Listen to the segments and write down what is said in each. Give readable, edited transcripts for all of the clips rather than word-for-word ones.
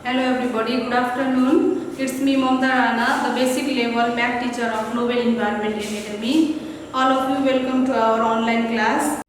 Hello everybody, good afternoon. It's me Mamta Rana, the basic level math teacher of Nobel Environment Academy. All of you welcome to our online class.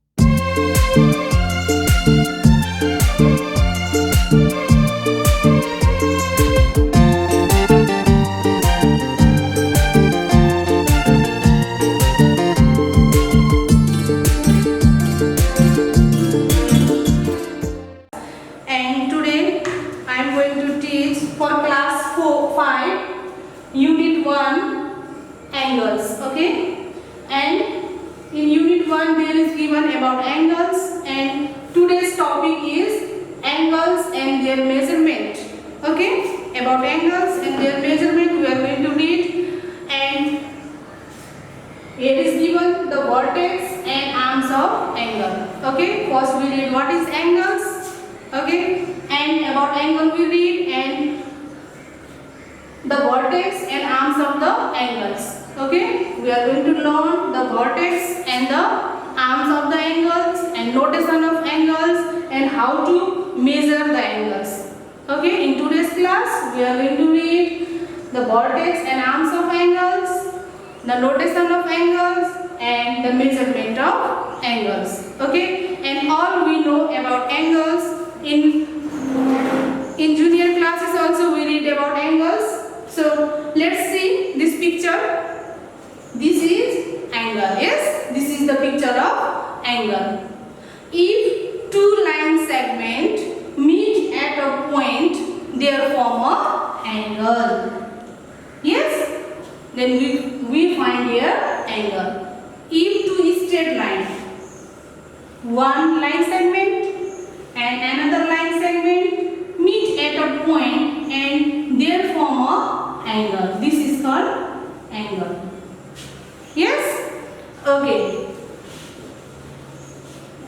And today I am going to teach for class 5 unit 1 angles, okay? And in unit 1 there is given about angles, and today's topic is angles and their measurement, okay? About angles and their measurement we are going to read, and here is given the vertex and arms of angle, okay? First we read what is angles, okay? And about angle we read, and the vertex and arms of the angles, okay? We are going to learn the vertex and the arms of the angles and notation of angles and how to measure the angles, okay? In today's class we are going to read the vertex and arms of angles, the notation of angles and the measurement of angles, okay? And all we know about angles in junior classes also we read about angles. So let's see this picture. This is angle. Yes, this is the picture of angle. If two line segments meet at a point, they form a angle. Yes, then we find here angle. If two straight lines, one line segment and another line segment meet at a point and they form a angle, this is called angle. Yes, okay.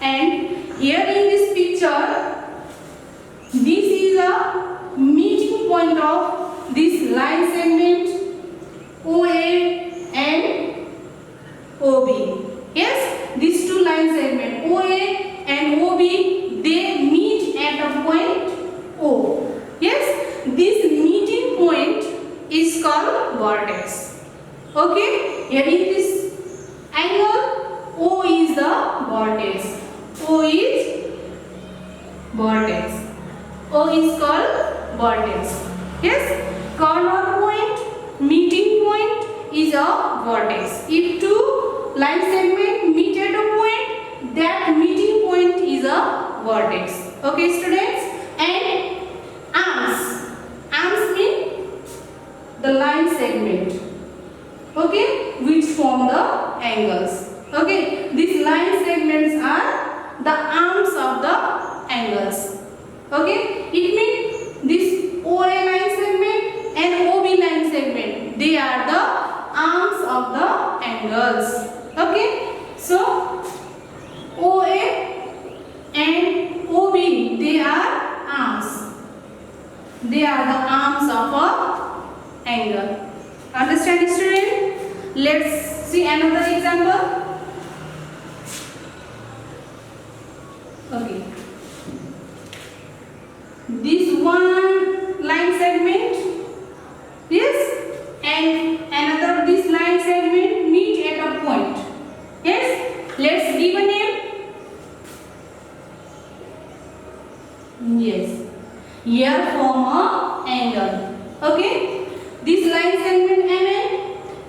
And here in this picture, this is a meeting point of this line segment OA and OB. Yes, these two line segments OA and OB, they meet at a point O. Yes, this meeting point is called vertex. Okay, here in this angle O is the vertex. O is vertex. O is called vertex. Yes, corner point, meeting point is a vertex. If two line segments meet at a point, that meeting point is a vertex. Okay, students? And arms. Arms mean the line segment, okay, which form the angles. Okay, these line segments are the arms of the angles. Okay, it means this OA line segment and OB line segment, they are the arms of the angles. Okay, so OA and OB, they are arms. They are the arms of a angle. Understand, student? Let's see another example. Okay. This one line segment, yes, and another this line segment meet at a point. Yes, let's give a name. Yes, here form a angle. Okay, this line segment MN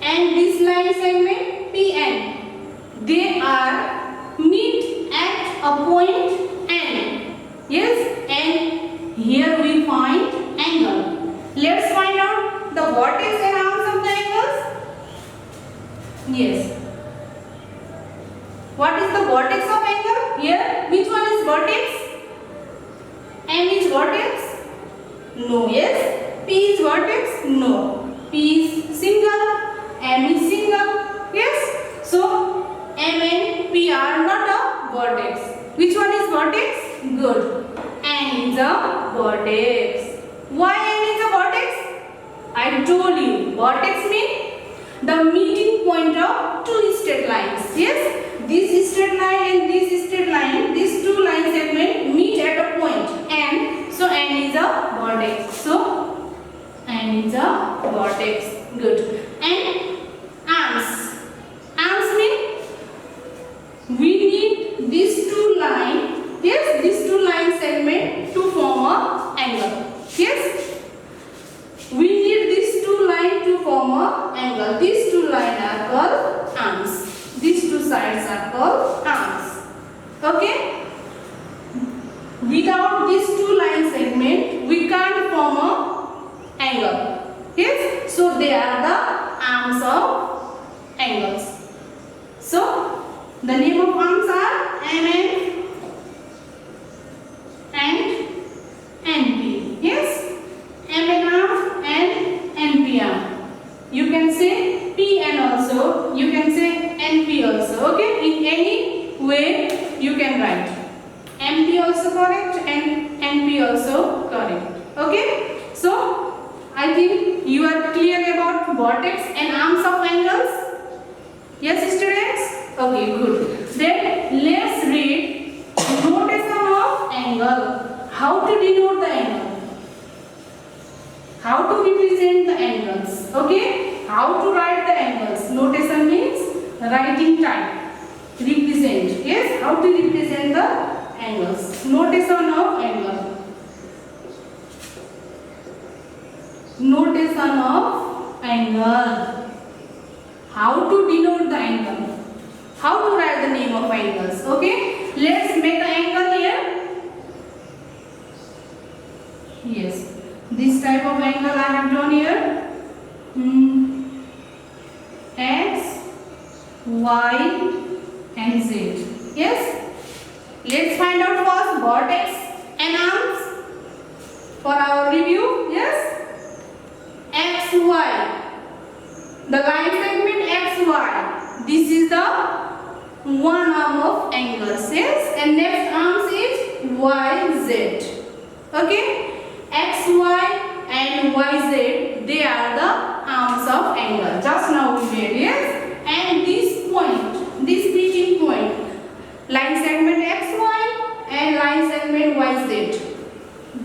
and this line segment PN, they are meet at a point N. Yes, and here we find angle. Let's find out the vertex and arms of the angles. Yes. What is the vertex of angle? Here, which one is vertex? M is vertex? No. Yes. P is vertex? No. P is single. M is single. Yes. So M and P are not a vertex. Which one is vertex? Good. N is a vertex. Why N is a vertex? I told you. Vertex means the meeting point of two straight lines. Yes. This straight line and this straight line, these two line segments meet at a point N. So N is is a vertex. So N is a vertex. Good. And arms. Arms mean we need these two lines. Yes, these two line segment to form a angle. Yes, we need these two lines to form a angle. These two lines are called arms. These two sides are called arms. Okay. Without these two line segment, we can't form a angle. Yes, so they are the arms of angles. So the name of arms are MN and NP. Yes, MN arm and NP arm. You can say PN also. You can say NP also. Okay, in any way you can write. MP also correct and NP also correct. Okay, so I think you are clear about vertex and arms of angles. Yes, students. Okay, good. Then let's read notation of angle. How to denote the angle? How to represent the angles? Okay, how to write the angles? Notation means writing type. Represent. Yes, how to represent the angles. Notation of angle. Notation of angle. How to denote the angle? How to write the name of angles? Okay, let's make an angle here. Yes, this type of angle I have drawn here. X, Y, and Z. Yes. Let's find out first vertex and arms for our review. Yes. X, Y. The line segment X, Y. This is the one arm of angles. Yes. And next arms is Y, Z. Okay. X, Y and Y, Z. They are the arms of angle. Just now we made. Yes. And this point, this meeting point, line segment XY and line segment YZ,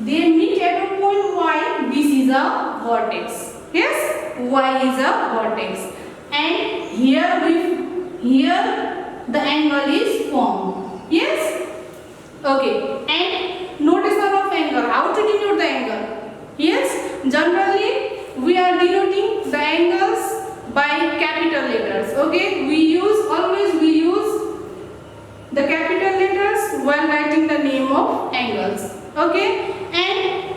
they meet at a point Y. This is a vertex. Yes, Y is a vertex, and here the angle is formed. Yes. Okay. And notation of angle. How to denote the angle? Yes. Generally we are denoting the angles by capital letters. Okay. We always use the capital letters while writing the name of angles. Okay, and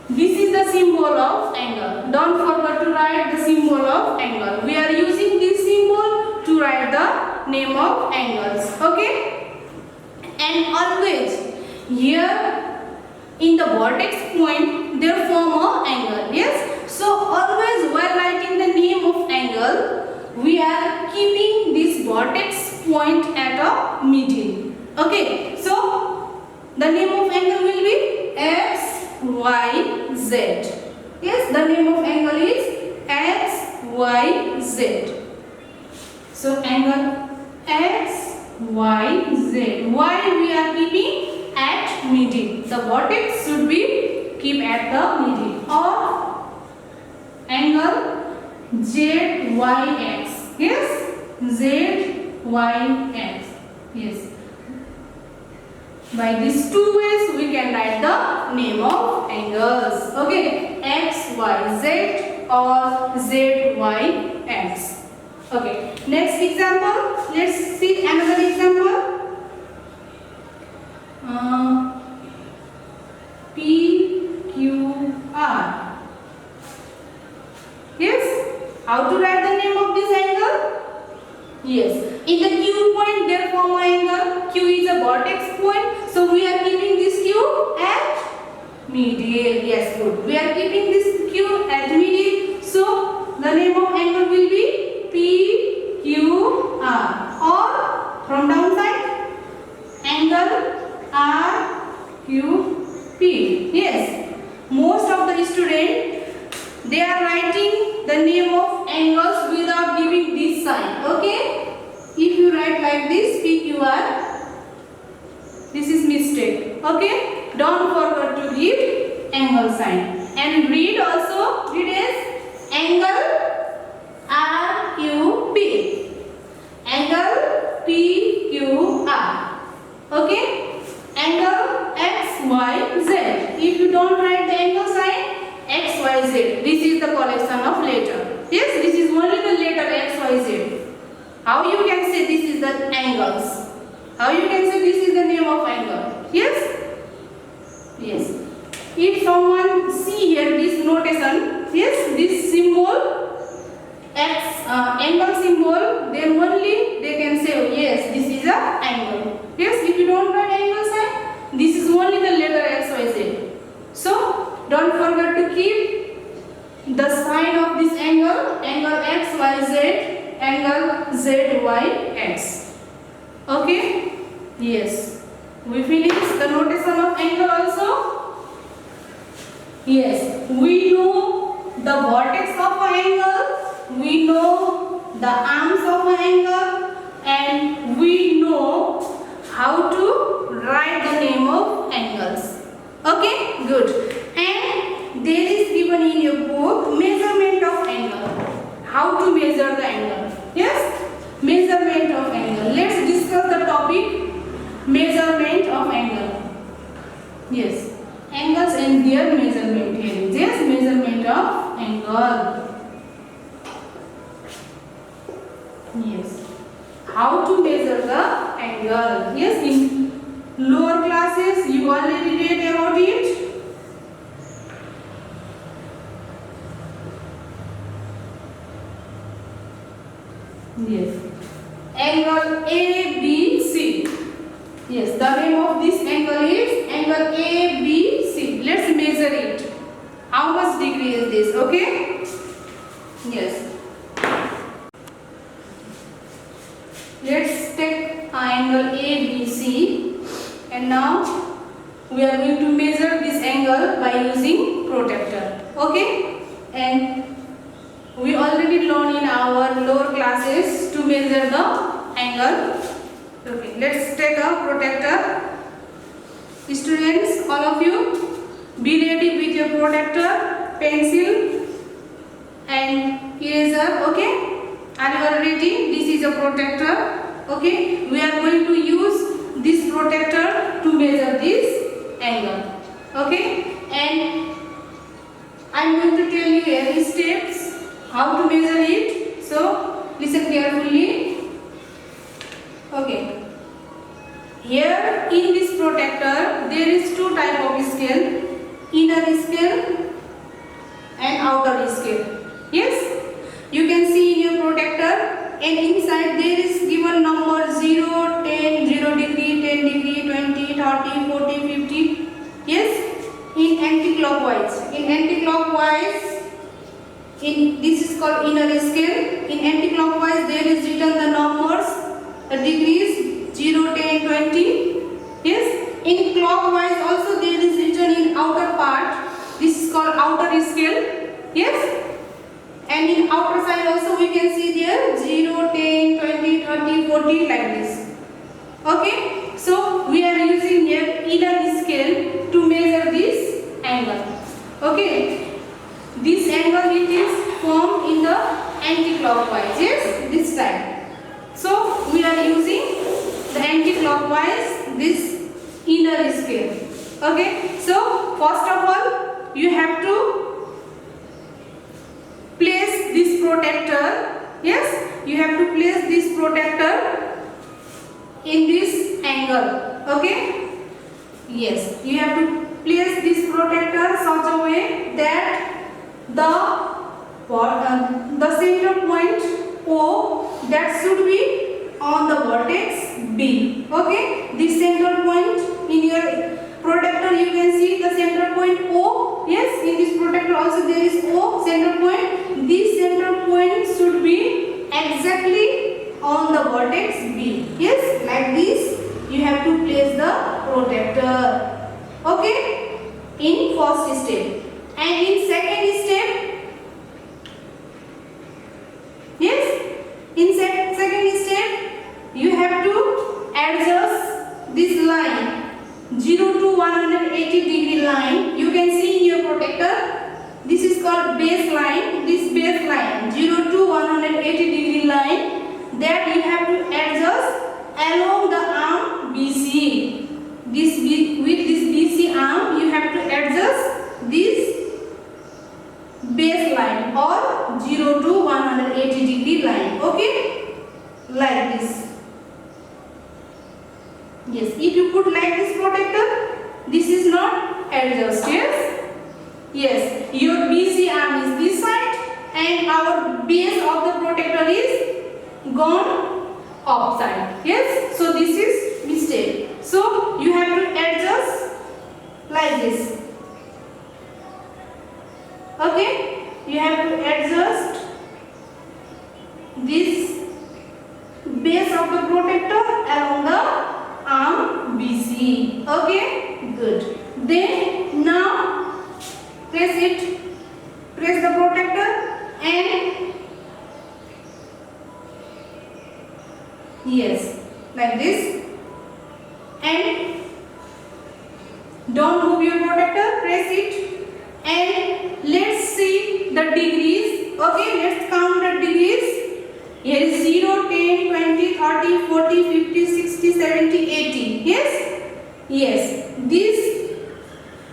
this is the symbol of angle. Don't forget to write the symbol of angle. We are using this symbol to write the name of angles. Okay, and always here in the vertex point there form a angle. Yes, so always while writing the name of angle, we are keeping this vertex point at a middle. Okay, so the name of angle will be X, Y, Z. Yes, the name of angle is X, Y, Z. So angle X, Y, Z. Why we are keeping at middle? The vertex should be keep at the middle. Or angle Z, Y, X. Yes, Z, Y, X. Yes. By these two ways we can write the name of angles. Okay, X, Y, Z or Z, Y, X. Okay, next example. Let's see another example. P, Q, R. Yes, how to write the name of this angle? Yes, in the Q point there form an angle. Q is a vertex point, so we are keeping this Q at middle. Yes, good. We are keeping this Q at middle, so the name of angle will be P, Q, R. Or from downside, angle R, Q, P. Yes, most of the students, they are writing the name of angles without giving this sign. Okay, if you write like this PQR, this is mistake. Okay, don't forget to give angle sign. And read also, read as angle RQP. Angle PQR. Okay? Angle XYZ. If you don't write the angle sign, XYZ. This is the collection of letter. Yes, this is only the letter XYZ. How you can say this is the angles? How you can say this is the name of angle? Yes? Yes. If someone see here this notation, yes, this symbol, angle symbol, then only they can say, oh, yes, this is a angle. Yes, if you don't write angle sign, this is only the letter XYZ. So, don't forget to keep the sign of this angle, angle XYZ, angle ZYX. Okay? Yes. We finish the notation of angle also. Yes. We know the vertex of an angle. We know the arms of an angle. And we know how to write the name of angles. Okay? Good. And there is given in your book measurement of angle. How to measure the angle. Yes? Measurement of angle. Let's discuss the topic measurement of angle. Yes. Angles and their measurement here. Yes, measurement of angle. Yes. How to measure the angle. Yes, in lower classes you already read about it. Yes. Angle ABC. Yes, the name of this angle is angle ABC. Let's measure it. How much degree is this? Okay? Yes. Let's take angle ABC, and now we are going to measure this angle by using protractor. Okay? And we already learned in our lower classes to measure the angle. Okay, let's take a protractor. Students, all of you, be ready with your protractor, pencil and eraser. Okay? Are you ready? This is a protractor. Okay? We are going to use this protractor to measure this angle. Okay? And I am going to tell you every steps how to measure it. So, listen carefully. Okay. Here in this protractor there is two type of scale, inner scale and outer scale. Yes, you can see in your protractor, and inside there is given number 0, 10, 0 degree, 10 degree, 20, 30, 40, 50. Yes, in anti-clockwise. In anti-clockwise, this is called inner scale. In anti-clockwise there is written the numbers, the degrees 0, 10, 20. Yes. In clockwise also there is written in outer part. This is called outer scale. Yes. And in outer side also we can see there 0, 10, 20, 30, 40 like this. Okay. So we are using here inner scale to measure this angle. Okay. This angle it is formed in the anti-clockwise. Yes. This side. So we are using the anti-clockwise, this inner scale. Okay. So first of all you have to place this protractor. Yes. You have to place this protractor in this angle. Okay. Yes. You have to place this protractor such a way that the center point O that should be on the vertex B. Okay, this center point in your protractor you can see the center point O. Yes, in this protractor also there is O center point. This center point should be exactly on the vertex B. Yes, like this you have to place the protractor. Okay, in first step. And in second step, yes, in second step you have to adjust this line 0 to 180 protector. This is called baseline. This baseline 0 to 180 degree line that you have to adjust along the arm BC. With this BC arm you have to adjust this baseline or 0 to 180 degree line. Okay, like this. Yes, if you put like this protector, this is not adjust. Yes, your BC arm is this side and our base of the protector is gone upside. Yes, so this is mistake. So you have to adjust like this. Okay, you have to adjust this base of the protector along the arm BC. Okay, good. Then now press it, press the protector and yes, like this, and don't move your protector, press it and let's see the degrees. Okay, let's count the degrees. Here is 0, 10, 20, 30, 40, 50, 60, 70, 80. Yes? Yes. This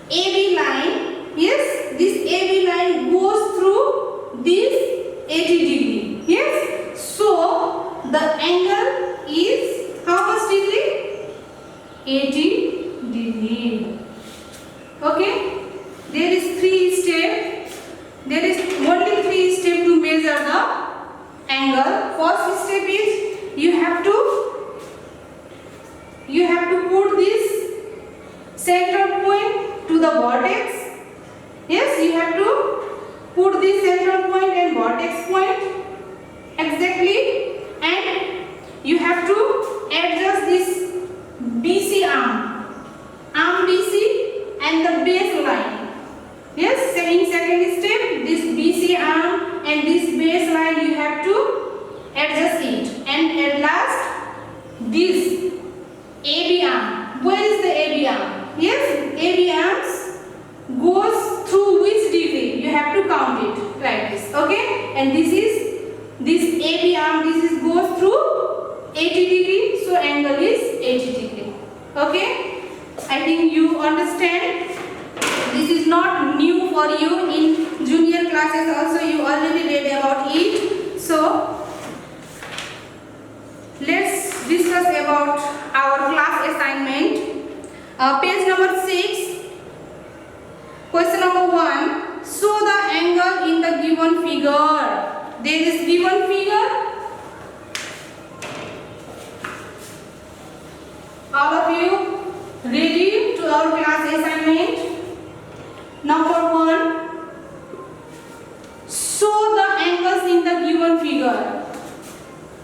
AB line, yes, this AB line goes through this 80 degree. Yes? So, the angle is how much degree? 80 degree. Okay? There is 3 steps. There is only 3 steps to measure the angle. First step is you have to put this central point to the vertex. Yes, you have to put this central point and vertex point exactly, and you have to adjust this BC arm BC and the base line. Yes, in second step this BC arm and this base line you have to adjust it, and at last this AB arm. Where is the AB arm? Yes, AB arms goes through which degree? You have to count it like this. Okay, and this AB arm, goes through 80 degree, so angle is 80 degree. Okay, I think you understand. This is not new for you. In junior classes also you already read about it. So let's discuss about our class assignment. Page number 6. Question number 1. Show the angle in the given figure. There is given figure. All of you ready to our class assignment? Number 1. Show the angles in the given figure.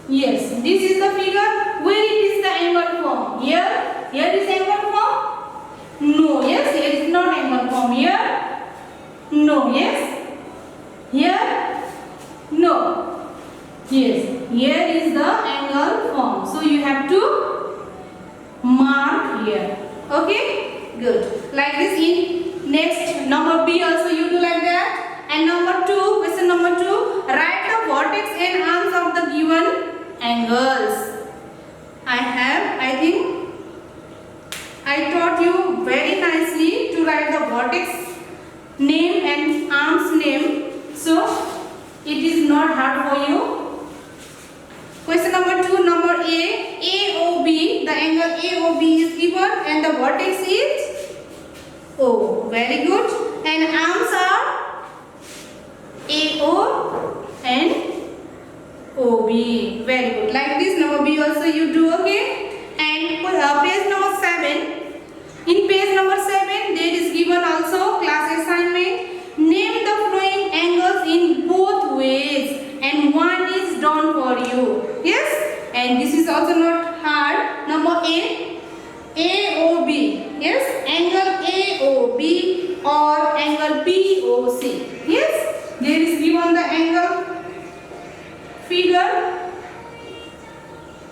Yes, this is the figure. Where it is the angle form? Here? Here is angle form? No. Yes, here is not angle form. Here? No. Yes? Here? No. Yes, here is the angle form. So you have to mark here. Okay? Good. Like this in next number B also you do like that. And number 2, question number 2, write the vertex and arms of the given angles. I think I taught you very nicely to write the vertex name and arms name, so it is not hard for you. Question number 2, number A, AOB, the angle AOB is given and the vertex is O. Very good. And arms are AO and OB. Very good. Like this, number B also you do. Okay. And page number 7. In page number 7, there is given also class assignment. Name the flowing angles in both ways, and one is done for you. Yes. And this is also not hard. Number A, AOB. Yes. Angle AOB or angle BOC. Yes. There is given the angle figure.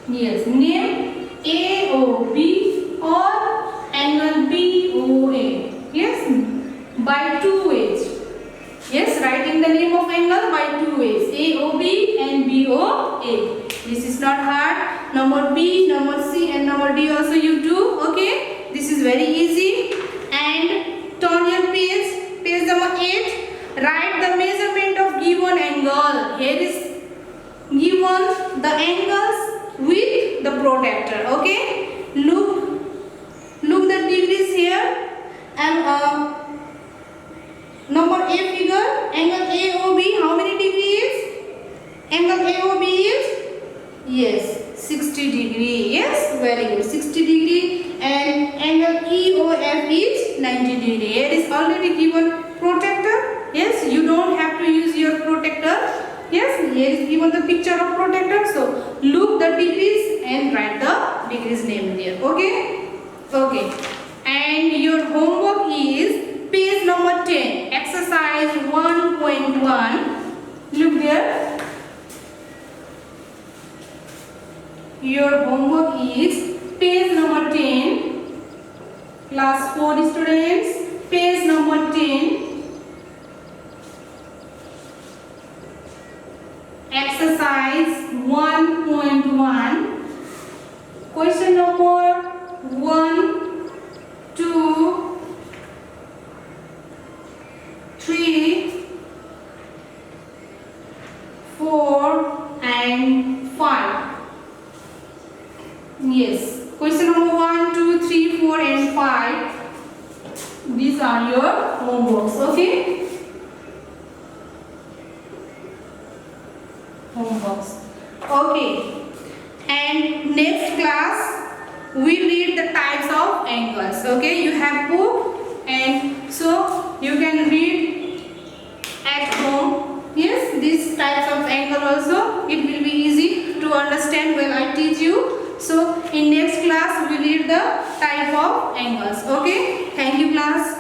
Yes, name AOB or angle BOA. Yes, by 2 ways. name of angle by two ways, AOB and BOA. This is not hard. Number B, number C and number D also you do. Okay, this is very easy. And turn your page, page number 8. Write the measurement of given angle. Here is given the angles with the protractor. Okay, look the degrees here. And number A figure, angle AOB, how many degrees? Angle AOB is, yes, 60 degree. Yes, very good, 60 degree. And angle EOF is 90 degree. Here is already given protractor. Yes, you don't have to use your protractor. Yes, here is given the picture of protractor. So look the degrees and write the degrees name there. Okay, okay. And your homework is page number 10, exercise 1.1. Look there. Your homework is page number 10, class 4 students, page number 10, exercise 1.1, question number 1, 2, 3, 4 and 5. Yes, question number 1, 2, 3, 4 and 5. These are your homeworks. Okay, homeworks. Okay, and next class we read the types of angles. Okay, you have book and so you can read at home. Yes, these types of angle also, it will be easy to understand when I teach you. So in next class we read the type of angles. Okay, thank you class.